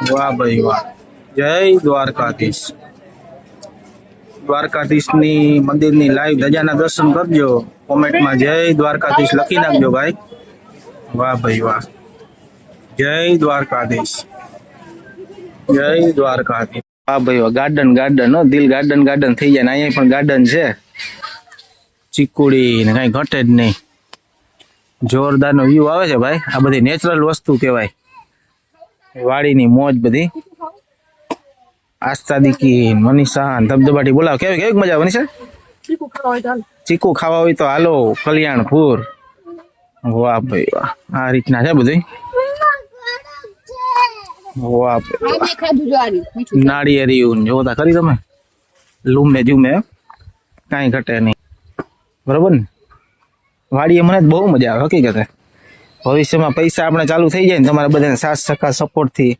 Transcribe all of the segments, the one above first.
વાહ ભાઈ વાહ. જય દ્વારકાધીશ. દ્વારકાધીશની મંદિરની લાઈવ ધજાના દર્શન કરજો. કોમેન્ટમાં જય દ્વારકાધીશ લખી નાખજો ભાઈ. વાહ ભાઈ વાહ. જય દ્વારકાધીશ. જય દ્વારકાધીશ. વાહ ભાઈ વાહ. ગાર્ડન ગાર્ડન હો, દિલ ગાર્ડન ગાર્ડન થઈ જાય ને. અહીંયા પણ ગાર્ડન છે. ચીકુડી ને કઈ ઘટે જ નહીં. જોરદાર નો વ્યૂ આવે છે ભાઈ. આ બધી નેચરલ વસ્તુ કહેવાય. વાડીની મોજ બધી. આસ્થા દીકી, મનીષા, ધબધબાટી બોલાવ. કેવી કેવી મજા મનીષા? ચીકુ ખાવા હોય તો હાલો કલ્યાણપુર. વાહ ભાઈ વાહ. આ રીતના છે બધું. વાહ નાળિયેરી જોતા ખરી તમે. લૂમે જુમે કઈ ઘટે નહીં. બરોબર ને. વાડીએ મને બહુ મજા આવે હકીકતે. ભવિષ્યમાં પૈસા આપણે ચાલુ થઈ જાય ને તમારા બધાને સાથ સહકાર સપોર્ટ થી,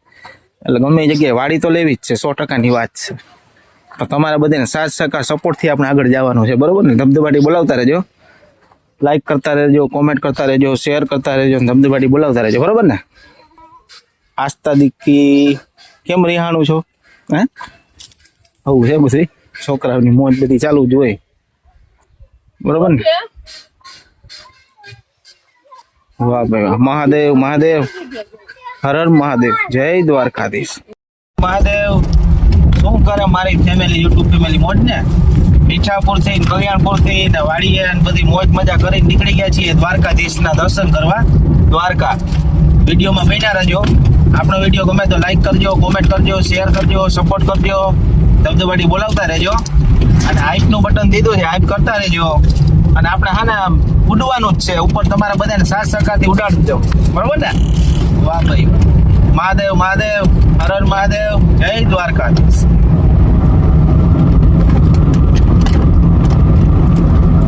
એટલે ગમે એ જગ્યાએ વાડી તો લેવી જ છે. 100%ની વાત છે. તો તમારા બધાને સાથ સહકાર સપોર્ટ થી આપણે આગળ જવાનું છે. બરોબર ને. ધબધબાટી બોલાવતા રહેજો, લાઈક કરતા રહેજો, કોમેન્ટ કરતા રહેજો, શેર કરતા રહેજો, ધબધબાટી બોલાવતા રહેજો. બરોબર ને. આસ્થા દીકી કેમ રિહાણું છો? હે આવું છે બધી છોકરાઓની મોજ બધી ચાલુ જ હોય. બરોબર ને. વાહ ભાઈ વાહ. મહાદેવ મહાદેવ, હર હર મહાદેવ. જય દ્વારકાધીશ. મહાદેવ શું કરે મારી ફેમિલી, યુટ્યુબ ફેમિલી મોજ ને. મીઠાપુર થી કલ્યાણપુર થી ને વાડીએ બધી મોજ મજા કરી નીકળી ગયા છીએ દ્વારકાધીશના દર્શન કરવા. દ્વારકા વિડીયોમાં બન્યા રહેજો. આપણો વિડીયો ગમે તો લાઈક કરજો, કોમેન્ટ કરજો, શેર કરજો, સપોર્ટ કરજો, ધબધબાટી બોલાવતા રહેજો. અને હાઈપનું બટન દીધું છે, હાઈપ કરતા રહેજો. અને આપણે હા ને ઉડવાનું જ છે ઉપર. તમારા બધાને સાથ સહકારથી ઉડાડજો. બરોબર ને. વાહ ભાઈ. મહાદેવ મહાદેવ, હર હર મહાદેવ. જય દ્વારકાધીશ.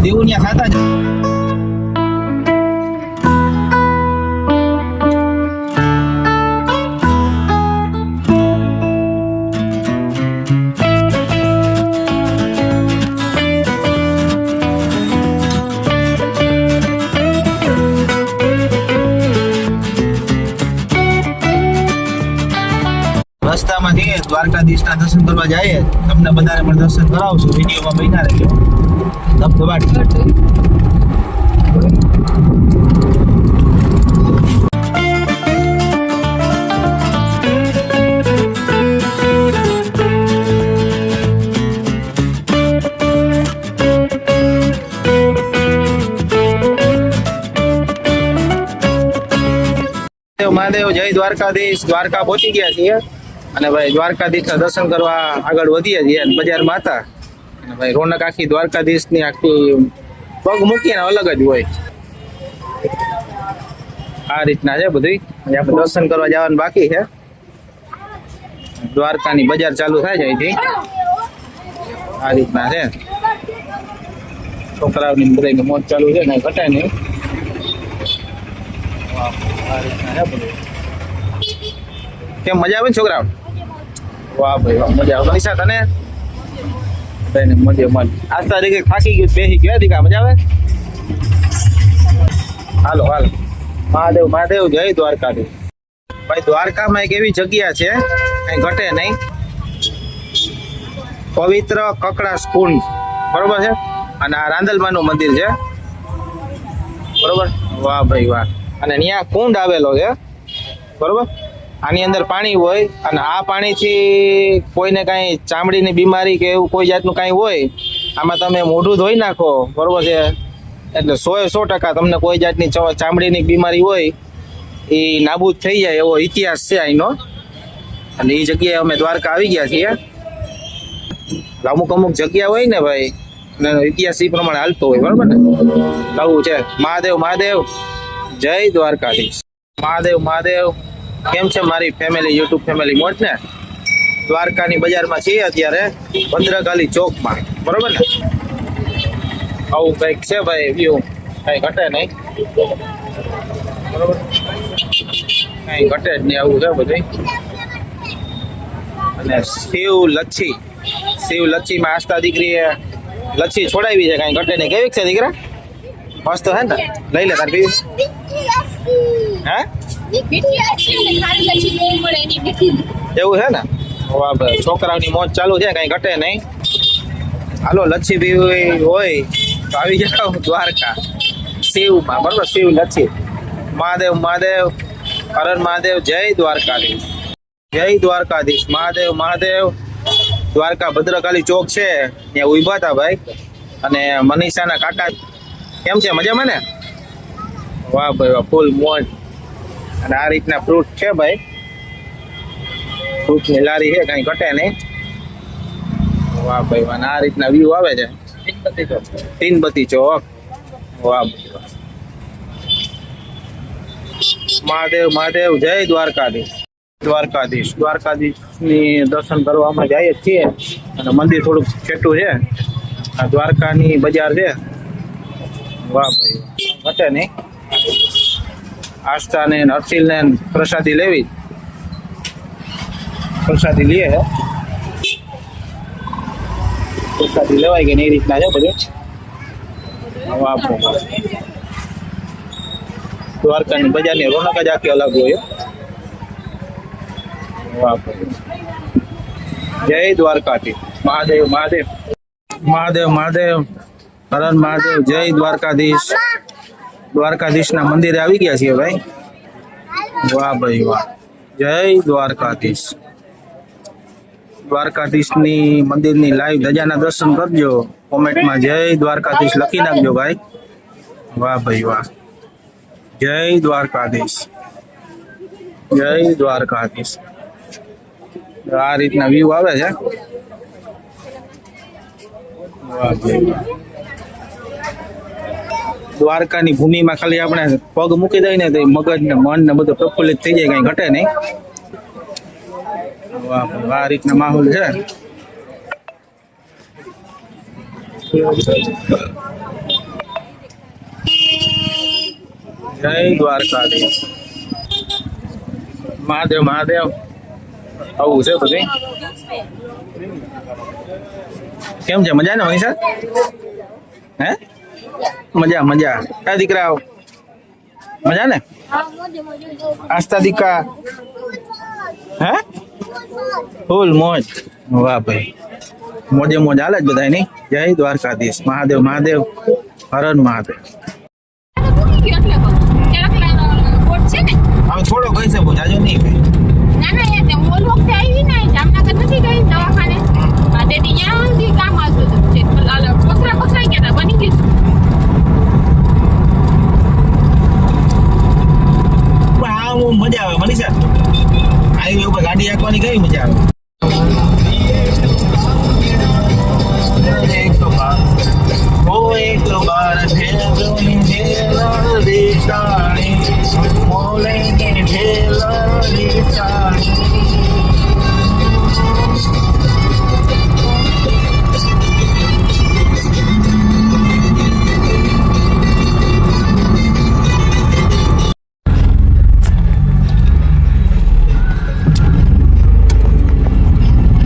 દેવુનિયા ખાતા જ. રસ્તામાંથી દ્વારકાધીશના દર્શન કરવા જઈએ. તમને બધાને પણ દર્શન કરાવશું. વિડીયોમાં બન્યા રહેજો. ધબધબાટી મહાદેવ. જય દ્વારકાધીશ. દ્વારકા પહોંચી ગયા છીએ અને ભાઈ દ્વારકાધીશના દર્શન કરવા આગળ વધીએ છીએ. બજારમાં હતા અને ભાઈ રોનક આખી દ્વારકાધીશની આખી પગ મૂકીને અલગ જ હોય. આ રીતના છે બધું. આપણે દર્શન કરવા જવાનું બાકી છે. દ્વારકાની બજાર ચાલુ થાય છે અહીંથી. આ રીતના છે. છોકરાઓની બધાની મોજ ચાલુ છે ને ઘટાય નહીં. આ રીતના છે બધું. કેમ મજા આવે ને છોકરાઓ? વાહ ભાઈ વાહ. મજા આવે. મનીષા તને? મજા મજ. આજ તારીખે થાકી ગયું, બેસી ગયો દીકા. મજા આવે. હાલો હાલો. મહાદેવ મહાદેવ. જય દ્વારકાધીશ. ભાઈ દ્વારકામાં એક એવી જગ્યા છે કઈ ઘટે નહીં. પવિત્ર કકડાસ કુંડ. બરોબર છે. અને આ રાંદલમાનું મંદિર છે. બરોબર. વાહ ભાઈ વાહ. અને ત્યાં કુંડ આવેલો છે. બરોબર. આની અંદર પાણી હોય અને આ પાણીથી કોઈને કાંઈ ચામડીની બીમારી કે એવું કોઈ જાતનું કાંઈ હોય, આમાં તમે મોઢું ધોઈ નાખો. બરોબર છે. એટલે 100% તમને કોઈ જાતની ચામડીની બીમારી હોય એ નાબૂદ થઈ જાય એવો ઇતિહાસ છે અહીંનો. અને એ જગ્યાએ અમે દ્વારકા આવી ગયા છીએ. અમુક જગ્યા હોય ને ભાઈ, ઇતિહાસ એ પ્રમાણે હાલતો હોય. બરોબર ને. આવું છે. મહાદેવ મહાદેવ. જય દ્વારકાધીશ. મહાદેવ મહાદેવ. કેમ છે મારી ફેમિલી, યુટ્યુબ ફેમિલી મોજ ને. દ્વારકાની બજારમાં છીએ અત્યારે, ભદ્રકાલી ચોકમાં. બરોબર ને. આવું કંઈક છે ભાઈ વ્યૂ. કઈ ઘટે નહીં. બરોબર. કઈ ઘટે જ નહીં. આવું છે બધું. અને શિવ લચ્છીમાં આસ્થા દીકરીએ લચ્છી છોડાવી છે. કઈ ઘટે નહીં. કેવી છે દીકરા? મસ્ત છે ને. લઈ લે તાર પીવી. હે મીઠી આઈસ્ક્રીમ ને ખારી લચ્છી બહુ મળે એની મીઠી. એવું છે ને? વાહ ભાઈ, છોકરાઓની મોજ ચાલુ છે, કઈ ઘટે નહીં. હાલો, લચ્છી પીવી હોય તો આવી જાઓ દ્વારકા શિવમાં, બરોબર? શિવ લચ્છી. મહાદેવ મહાદેવ, હર હર મહાદેવ, જય દ્વારકાધીશ, જય દ્વારકાધીશ. મહાદેવ મહાદેવ. દ્વારકા ભદ્રકાલી ચોક છે ત્યાં ઉભા હતા ભાઈ, અને મનીષાના કાકા. કેમ છે, મજામાં ને? વાહ ભાઈ વાહ, ફૂલ મોજ. અને આ રીતના ફ્રૂટ છે ભાઈ, ફ્રૂટની લારી છે, કઈ ઘટે નહીં. વાહ ભાઈ વાહ, અને આ રીતના વ્યૂ આવે છે તીનબત્તી ચોક. વાહ ભાઈ વાહ. મહાદેવ મહાદેવ, જય દ્વારકાધીશ, દ્વારકાધીશ. દ્વારકાધીશની દર્શન કરવા અમે જઈએ છીએ, અને મંદિર થોડુંક છેટું છે. આ દ્વારકાની બજાર છે. વાહ ભાઈ વાહ, ઘટે નહીં. આસ્થા ને અર્ચિલ ને પ્રસાદી લેવી, પ્રસાદી લઈએ છે. પ્રસાદી લેવાય કે નહીં, એ રીતના છે બધું. વાહ ભાઈ વાહ. દ્વારકાની બજારની રોનક જ આખી અલગ હોય. વાહ ભાઈ, જય દ્વારકાધીશ. મહાદેવ મહાદેવ, મહાદેવ મહાદેવ, હર હર મહાદેવ, જય દ્વારકાધીશ. દ્વારકાધીશના મંદિરે આવી ગયા છીએ ભાઈ. વાહ ભાઈ વાહ, જય દ્વારકાધીશ. દ્વારકાધીશની મંદિરની લાઈવ ધજાના દર્શન કરજો. કોમેન્ટમાં જય દ્વારકાધીશ લખી નાખજો ભાઈ. વાહ ભાઈ વાહ, જય દ્વારકાધીશ, જય દ્વારકાધીશ. આ રીતના વ્યૂ આવે છે. વાહ ભાઈ વાહ. દ્વારકાની ભૂમિમાં ખાલી આપણે પગ મૂકી દઈએ ને તો મગજ ને મન ને બધું પ્રફુલ્લિત થઈ જાય, કઈ ઘટે નહીં. વાહ ભાઈ, આ રીતના માહોલ છે. જય દ્વારકાધીશ. મહાદેવ મહાદેવ, આવું છે બધું. કેમ છે, મજા ને મનીષા? હે, મજા મજા. ક્યાં દીકરા, મજા ને? આસ્થા દીકા, હે, ફૂલ મોજ. વાહ ભાઈ, મોજે મોજ હાલે જ બધા નહીં. જય દ્વારકાધીશ. મહાદેવ મહાદેવ, હર હર મહાદેવ. એટલે કહું કેરકલાનો કોટ છે ને. હવે થોડો ગઈ છે, બહુ જાજો નહીં ભાઈ. ના ના, એ હું ઓલ વખતે આવી ને જામનગર નથી ગઈ દવાખાને. તે ત્યાં સુધી કામ આવતું હતું. પથરા પથરાઈ ગયા હતા, બની ગયું. મજા આવે મનીષા, હાઈવે ઉપર ગાડી હાંકવાની કઈ મજા આવે. એક બાર ભેલોની ભેલડી સાણી, મોલેની ભેલડી સાણી.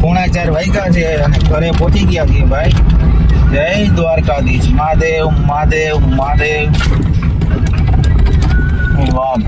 પોણા 4 વાગ્યા છે અને ઘરે પહોંચી ગયા છીએ ભાઈ. જય દ્વારકાધીશ. મહાદેવ મહાદેવ મહાદેવ. વાહ.